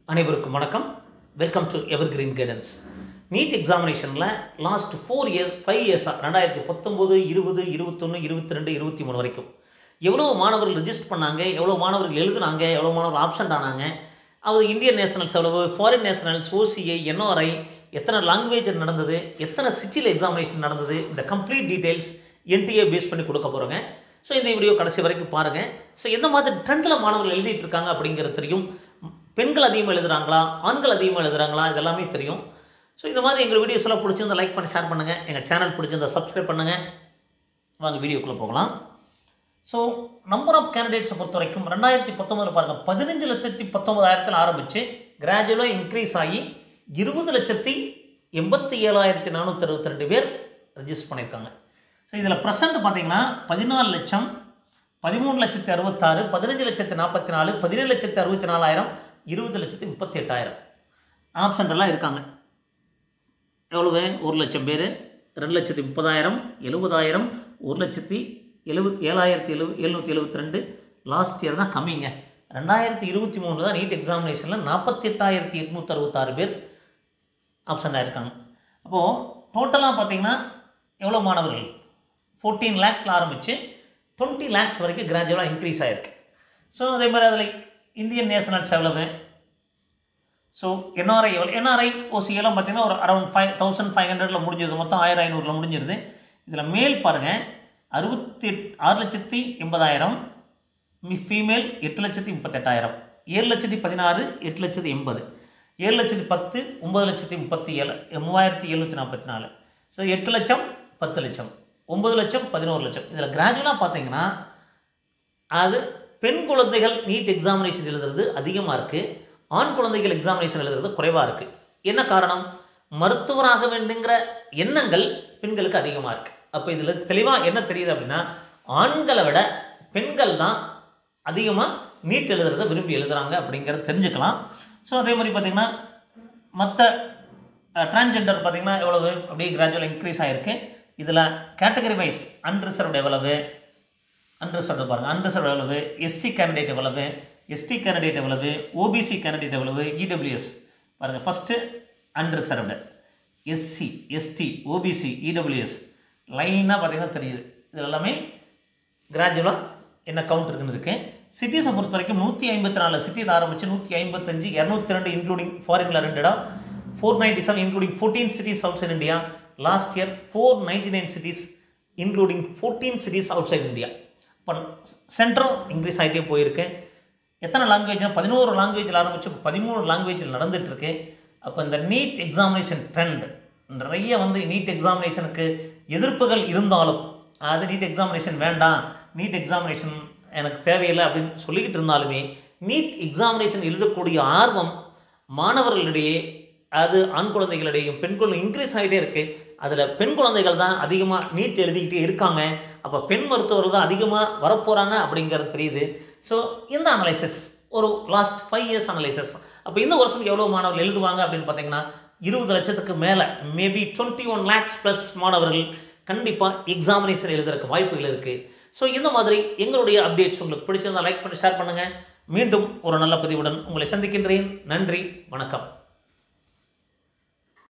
அனைவருக்கும் வணக்கம். Welcome to evergreen guidance. NEET எக்ஸாமினேஷனில் லாஸ்ட் 5 இயர்ஸாக 2019, 20, 21, 22, 23 வரைக்கும் எவ்வளோ மாணவர்கள் ரிஜிஸ்டர் பண்ணாங்க, எவ்வளோ மாணவர்கள் எழுதுனாங்க, எவ்வளோ மாணவர்கள் ஆப்சண்ட் ஆனாங்க, அது இந்தியன் நேஷனல்ஸ் எவ்வளவு, ஃபாரின் நேஷனல்ஸ், ஓசிஐ, என்ஆர்ஐ, எத்தனை லாங்குவேஜ் நடந்தது, எத்தனை சிட்டியில் எக்ஸாமினேஷன் நடந்தது, இந்த கம்ப்ளீட் டீட்டெயில்ஸ் என்டிஏ பேஸ் பண்ணி கொடுக்க போகிறோங்க. ஸோ இந்த வீடியோ கடைசி வரைக்கும் பாருங்கள். ஸோ எந்த மாதிரி ட்ரெண்டில் மாணவர்கள் எழுதிட்டு இருக்காங்க அப்படிங்கிறது தெரியும். பெண்கள் அதிகமாக எழுதுகிறாங்களா, ஆண்கள் அதிகமாக எழுதுகிறாங்களா, இதெல்லாமே தெரியும். ஸோ இந்த மாதிரி எங்கள் வீடியோஸ் எல்லாம் பிடிச்சிருந்தா லைக் பண்ணி ஷேர் பண்ணுங்கள். எங்கள் சேனல் பிடிச்சிருந்தா சப்ஸ்கிரைப் பண்ணுங்கள். வாங்க வீடியோக்குள்ளே போகலாம். ஸோ நம்பர் ஆஃப் கேண்டிடேட்ஸை பொறுத்த வரைக்கும் 2019 பாருங்கள், 15,19,000 ஆரம்பித்து கிராஜுவலாக இன்க்ரீஸ் ஆகி 20,87,462 பேர் ரிஜிஸ்டர் பண்ணியிருக்காங்க. ஸோ இதில் ப்ரெசண்ட் பார்த்தீங்கன்னா 14 லட்சம், 13,66,000, 15,44,000, 17,64,000, 20,38,000 ஆப்சண்ட் எல்லாம் இருக்காங்க. எவ்வளவு? 1,00,000 பேர், 2,30,000, 70,000, 1,07,772. லாஸ்ட் இயர் தான் கம்மிங்க. 2023 தான் நீட் எக்ஸாமினேஷனில் 48,866 பேர் ஆப்சண்ட் ஆகிருக்காங்க. அப்போது டோட்டலாக பார்த்தீங்கன்னா எவ்வளோ மாணவர்கள்? 14 lakhsல ஆரம்பித்து 20 lakhs வரைக்கும் கிராஜுவலாக இன்க்ரீஸ் ஆகிருக்கு. ஸோ அதே மாதிரி அதில் இந்தியன் நேஷனல்ஸ் எவ்வளவு, ஸோ என்ஆர்ஐ எவ்வளோ, என்ஆர்ஐ ஓசிஎல்லாம் பார்த்தீங்கன்னா ஒரு அரௌண்ட் 5,500 முடிஞ்சிருது, மொத்தம் 1,500 முடிஞ்சிருது. இதில் மேல் பாருங்கள் 6,80,000, ஃபீமேல் 8,38,000, 7,16,000, 8,80,000, 7,10,000, 9,37,000, 3,744. ஸோ 8 லட்சம், 10 லட்சம், 9 லட்சம், 11 லட்சம். இதில் கிராஜுவலாக பார்த்தீங்கன்னா அது பெண் குழந்தைகள் நீட் எக்ஸாமினேஷன் எழுதுறது அதிகமாக இருக்குது, ஆண் குழந்தைகள் எக்ஸாமினேஷன் எழுதுறது குறைவாக இருக்குது. என்ன காரணம்? மருத்துவராக வேண்டுங்கிற எண்ணங்கள் பெண்களுக்கு அதிகமாக இருக்குது. அப்போ இதில் தெளிவாக என்ன தெரியுது அப்படின்னா, ஆண்களை விட பெண்கள் தான் அதிகமாக நீட் எழுதுறதை விரும்பி எழுதுகிறாங்க அப்படிங்கிறத தெரிஞ்சுக்கலாம். ஸோ அதே மாதிரி பார்த்திங்கன்னா மற்ற டிரான்ஸ்ஜெண்டர் பார்த்திங்கன்னா எவ்வளவு அப்படியே கிராஜுவல் இன்க்ரீஸ் ஆகிருக்கு. இதில் கேட்டகரி வைஸ் அன்ரிசர்வ்டு எவ்வளவு, அன்ரிசர்வ்டு பாருங்கள், அன்ரிசர்வ்டு எவ்வளவு, எஸ்சி கேண்டிடேட் எவ்வளவு, எஸ்டி கேண்டிடேட் எவ்வளவு, ஓபிசி கேண்டிடேட் எவ்வளவு, இடபிள்யூஎஸ் பாருங்கள். First unreserved, SC, ST, OBC, EWS லைனாக பார்த்தீங்கன்னா தெரியுது. இது எல்லாமே கிராஜுவலாக என்ன கவுண்ட் இருக்குன்னு இருக்குது. சிட்டிஸை பொறுத்த வரைக்கும் 154 சிட்டியில் ஆரம்பித்து 155, 202 இன்க்ளூடிங் ஃபாரினில் 2 497 including 14 cities outside India. Last year 499 cities including 14 cities outside India. இப்போ சென்ட்ரும் இன்க்ரீஸ் ஆகிட்டே போயிருக்கு. எத்தனை லாங்குவேஜ்னால் 11 லாங்குவேஜில் ஆரம்பித்து 13 லாங்குவேஜில் நடந்துகிட்ருக்கு. அப்போ இந்த நீட் எக்ஸாமினேஷன் ட்ரெண்ட் நிறைய நீட் எக்ஸாமினேஷனுக்கு எதிர்ப்புகள் இருந்தாலும், அது நீட் எக்ஸாமினேஷன் வேண்டாம், நீட் எக்ஸாமினேஷன் எனக்கு தேவையில்லை அப்படின்னு சொல்லிக்கிட்டு இருந்தாலுமே, நீட் எக்ஸாமினேஷன் எழுதக்கூடிய ஆர்வம் மாணவர்களிடையே, அது ஆண் குழந்தைகளிடையும் பெண் குழந்தை இன்க்ரீஸ் ஆகிட்டே இருக்குது. அதில் பெண் குழந்தைகள் தான் அதிகமாக நீட் எழுதிக்கிட்டே இருக்காங்க. அப்போ பெண் மருத்துவர்கள் தான் அதிகமாக வரப்போகிறாங்க அப்படிங்கிறது தெரியுது. ஸோ இந்த அனலைசிஸ் ஒரு லாஸ்ட் 5 years அனலைசிஸ். அப்போ இந்த வருஷம் எவ்வளோ மாணவர்கள் எழுதுவாங்க அப்படின்னு பார்த்தீங்கன்னா 20 லட்சத்துக்கு மேலே, மேபி 21 lakhs ப்ளஸ் மாணவர்கள் கண்டிப்பாக எக்ஸாமினேஷன் எழுதுறதுக்கு வாய்ப்புகள் இருக்குது. ஸோ இந்த மாதிரி எங்களுடைய அப்டேட்ஸ் உங்களுக்கு பிடிச்சிருந்தால் லைக் பண்ணி ஷேர் பண்ணுங்கள். மீண்டும் ஒரு நல்ல பதிவுடன் உங்களை சந்திக்கின்றேன். நன்றி, வணக்கம்.